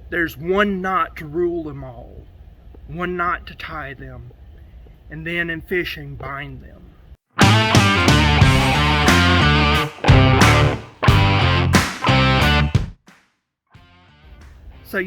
There's one knot to rule them all, one knot to tie them, and then in fishing bind them. So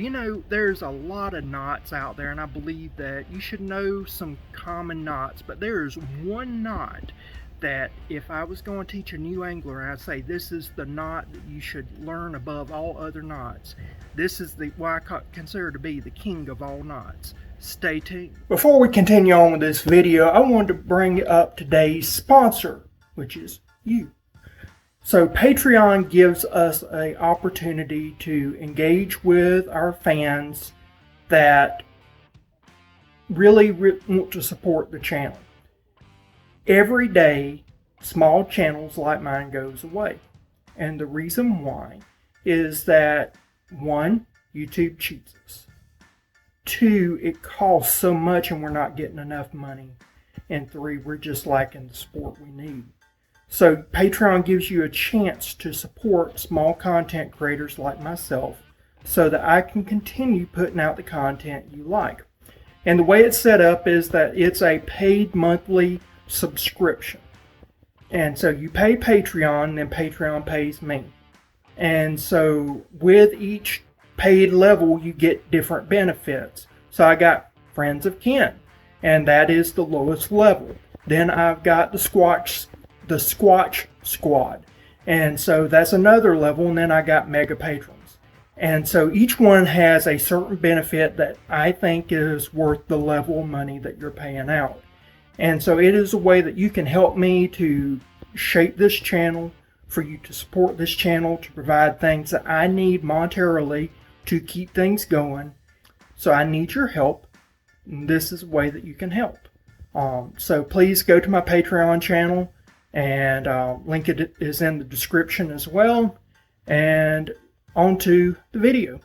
there's a lot of knots out there, and I believe that you should know some common knots, but there's one knot that if I was going to teach a new angler, I'd say this is the knot that you should learn above all other knots. This is what I consider to be the king of all knots. Stay tuned. Before we continue on with this video, I wanted to bring up today's sponsor, which is you. So Patreon gives us an opportunity to engage with our fans that really want to support the channel. Every day, small channels like mine goes away. And the reason why is that, 1, YouTube cheats us. 2, it costs so much and we're not getting enough money. And 3, we're just lacking the support we need. So Patreon gives you a chance to support small content creators like myself so that I can continue putting out the content you like. And the way it's set up is that it's a paid monthly subscription. And so you pay Patreon, then Patreon pays me. And so with each paid level, you get different benefits. So I got Friends of Kin, and that is the lowest level. Then I've got the Squatch Squad, and so that's another level. And then I got Mega Patrons, and so each one has a certain benefit that I think is worth the level of money that you're paying out. And so it is a way that you can help me to shape this channel, for you to support this channel, to provide things that I need monetarily to keep things going. So I need your help, and this is a way that you can help. So please go to my Patreon channel, and link it is in the description as well. And on to the video.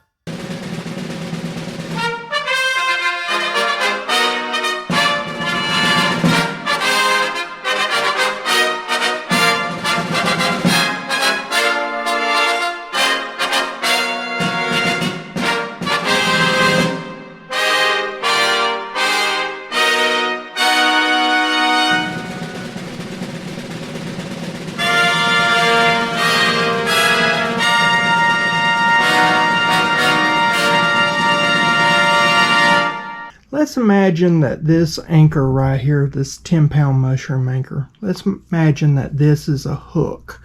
Let's imagine that this anchor right here, this 10-pound mushroom anchor, let's imagine that this is a hook.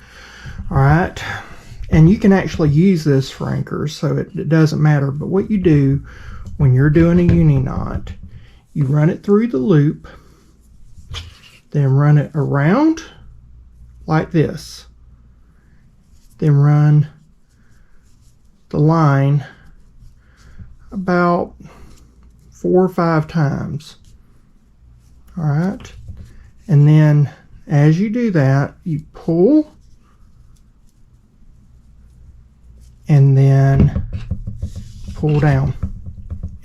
All right, and you can actually use this for anchors, so it doesn't matter. But what you do when you're doing a uni knot, you run it through the loop, then run it around like this, then run the line about 4 or 5 times. All right, and then as you do that, you pull and then pull down,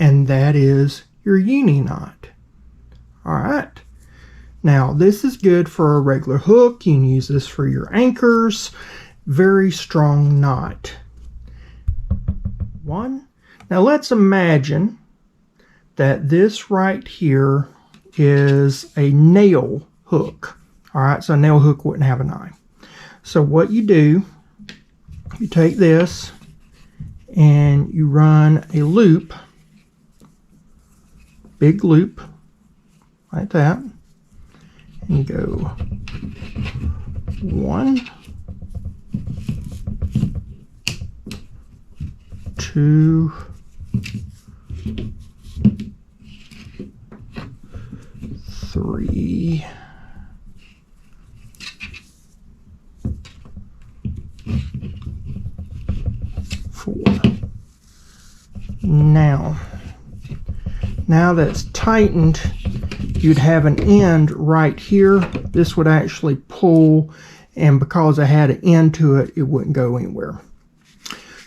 and that is your uni knot. All right, now this is good for a regular hook. You can use this for your anchors. Very strong knot. One. Now let's imagine that this right here is a nail hook. All right, so a nail hook wouldn't have an eye. So what you do, you take this and you run a loop, big loop, like that, and you go 1, 2, 3, 4. Now that's tightened, you'd have an end right here. This would actually pull, and because I had an end to it, it wouldn't go anywhere.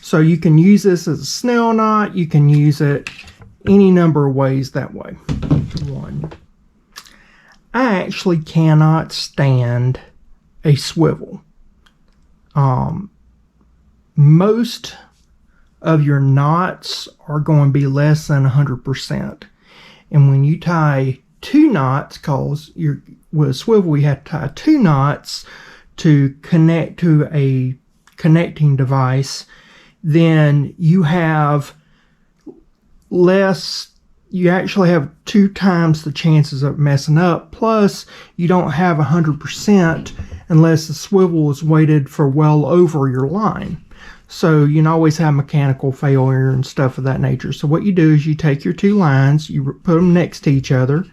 So you can use this as a snell knot. You can use it any number of ways that way. 1. I actually cannot stand a swivel. Most of your knots are going to be less than 100%. And when you tie 2 knots, because with a swivel you have to tie 2 knots to connect to a connecting device, then you have less, you actually have 2 times the chances of messing up. Plus, you don't have 100% unless the swivel is weighted for well over your line. So you can always have mechanical failure and stuff of that nature. So what you do is you take your 2 lines, you put them next to each other.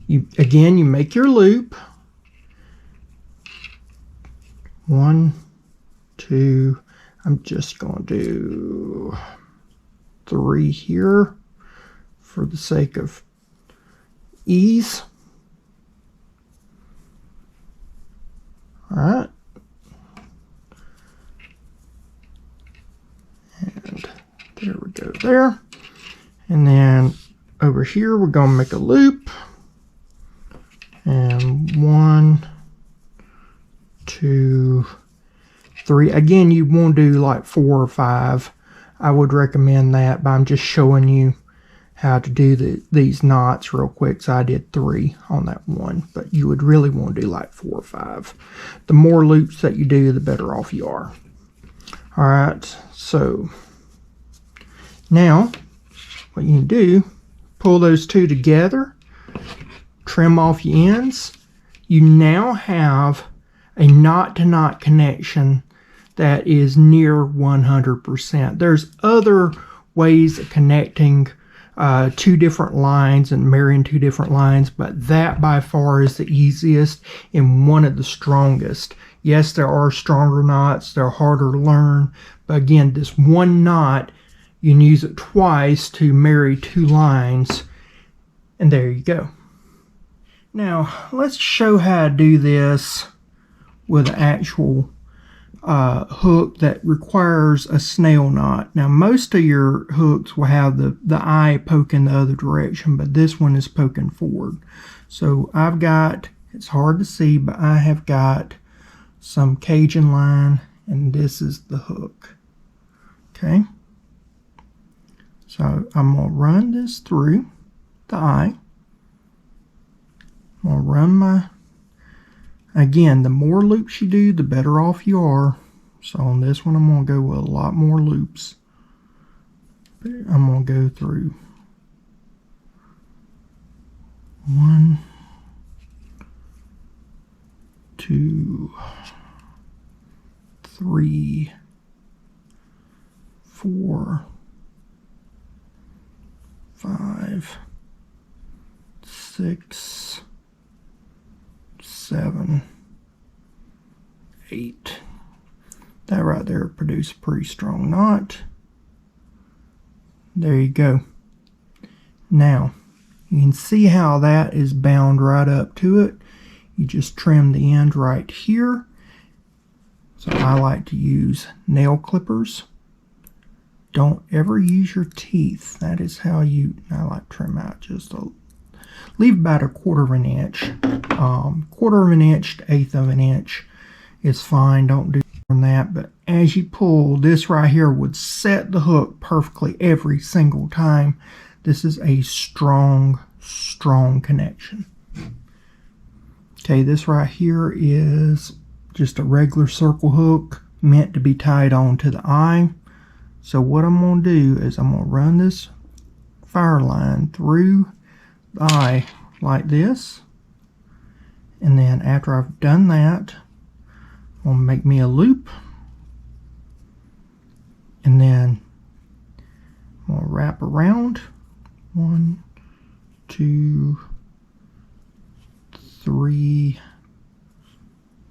You make your loop. 1, 2, I'm just going to do 3 here for the sake of ease. All right. And there we go there. And then over here, we're going to make a loop. And 1, 2, 3. Again, you want to do like 4 or 5. I would recommend that, but I'm just showing you how to do these knots real quick. So I did 3 on that one, but you would really want to do like 4 or 5. The more loops that you do, the better off you are. All right, so now what you can do, pull those 2 together, trim off your ends. You now have a knot-to-knot connection that is near 100%. There's other ways of connecting 2 different lines and marrying 2 different lines, but that by far is the easiest and one of the strongest. Yes, there are stronger knots, they're harder to learn, but again, this one knot, you can use it twice to marry 2 lines, and there you go. Now, let's show how to do this with an actual hook that requires a snail knot. Now, most of your hooks will have the eye poking the other direction, but this one is poking forward. So I've got, it's hard to see, but I have got some Cajun line, and this is the hook. Okay. So I'm going to run this through the eye. I'm going to run my, again, the more loops you do, the better off you are. So on this one, I'm going to go with a lot more loops. I'm going to go through 1, 2, 3, 4, 5, 6, 7, 8. That right there produced a pretty strong knot. There you go. Now, you can see how that is bound right up to it. You just trim the end right here. So I like to use nail clippers. Don't ever use your teeth. That is how you, I like to trim out just a, leave about 1/4 of an inch. 1/4 of an inch to 1/8 of an inch is fine. Don't do more than that. But as you pull, this right here would set the hook perfectly every single time. This is a strong, strong connection. Okay, this right here is just a regular circle hook meant to be tied on to the eye. So what I'm going to do is I'm going to run this fire line through the eye like this. And then after I've done that, I'm going to make me a loop. And then I'm going to wrap around. 1, 2, 3,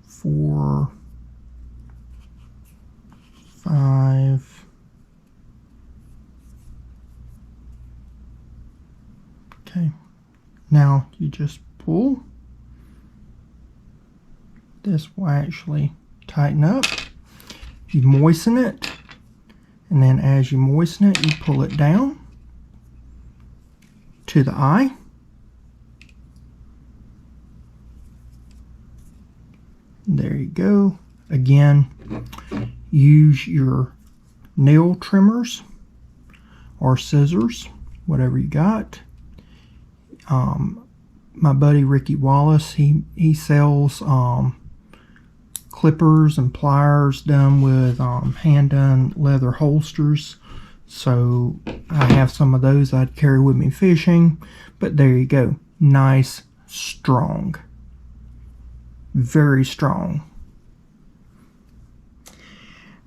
4, 5. Okay, now you just pull. This will actually tighten up. You moisten it, and then as you moisten it, you pull it down to the eye. There you go. Again, use your nail trimmers or scissors, whatever you got. My buddy Ricky Wallace, he sells clippers and pliers done with hand-done leather holsters. So I have some of those I'd carry with me fishing. But there you go. Nice, strong. Very strong.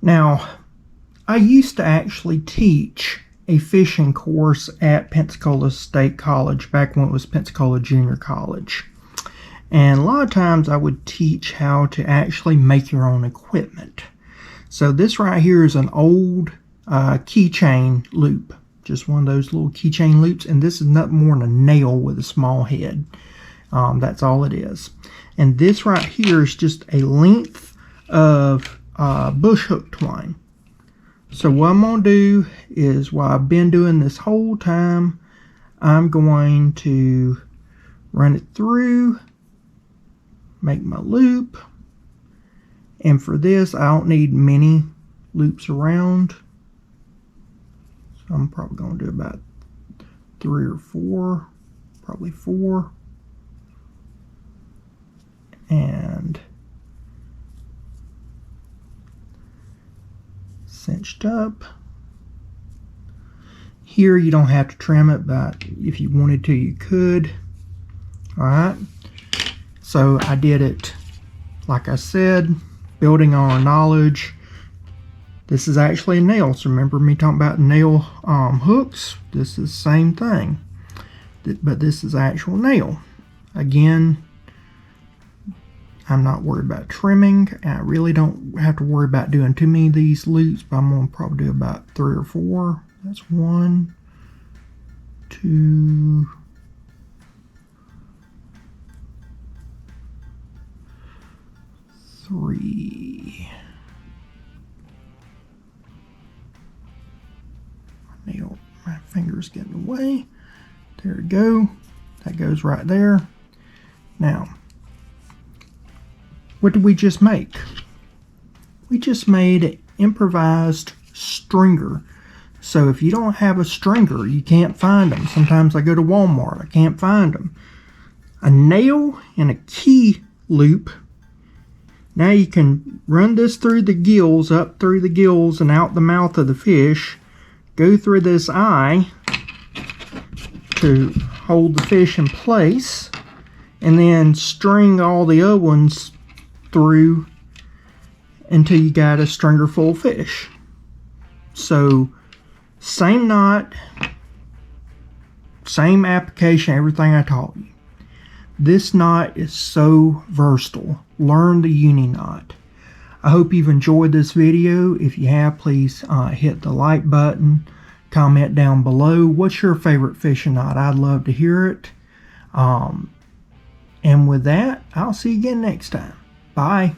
Now, I used to actually teach a fishing course at Pensacola State College back when it was Pensacola Junior College. And a lot of times I would teach how to actually make your own equipment. So this right here is an old keychain loop. Just one of those little keychain loops. And this is nothing more than a nail with a small head. That's all it is. And this right here is just a length of bush hook twine. So what I'm going to do is, what I've been doing this whole time, I'm going to run it through, make my loop, and for this I don't need many loops around, so I'm probably going to do about 3 or 4, probably 4, and cinched up. Here you don't have to trim it, but if you wanted to, you could. Alright, so I did it, like I said, building on our knowledge. This is actually a nail, so remember me talking about nail hooks? This is the same thing, but this is actual nail. Again, I'm not worried about trimming. I really don't have to worry about doing too many of these loops, but I'm going to probably do about 3 or 4. That's 1, 2, 3. Nail, my finger's getting away. There we go. That goes right there. Now, what did we just make? We just made an improvised stringer. So if you don't have a stringer, you can't find them. Sometimes I go to Walmart, I can't find them. A nail and a key loop. Now you can run this through the gills, up through the gills and out the mouth of the fish. Go through this eye to hold the fish in place. And then string all the other ones through until you got a stringer full of fish. So same knot, same application, everything I taught you. This knot is so versatile. Learn the uni knot. I hope you've enjoyed this video. If you have, please hit the like button. Comment down below. What's your favorite fishing knot? I'd love to hear it. And with that, I'll see you again next time. Bye.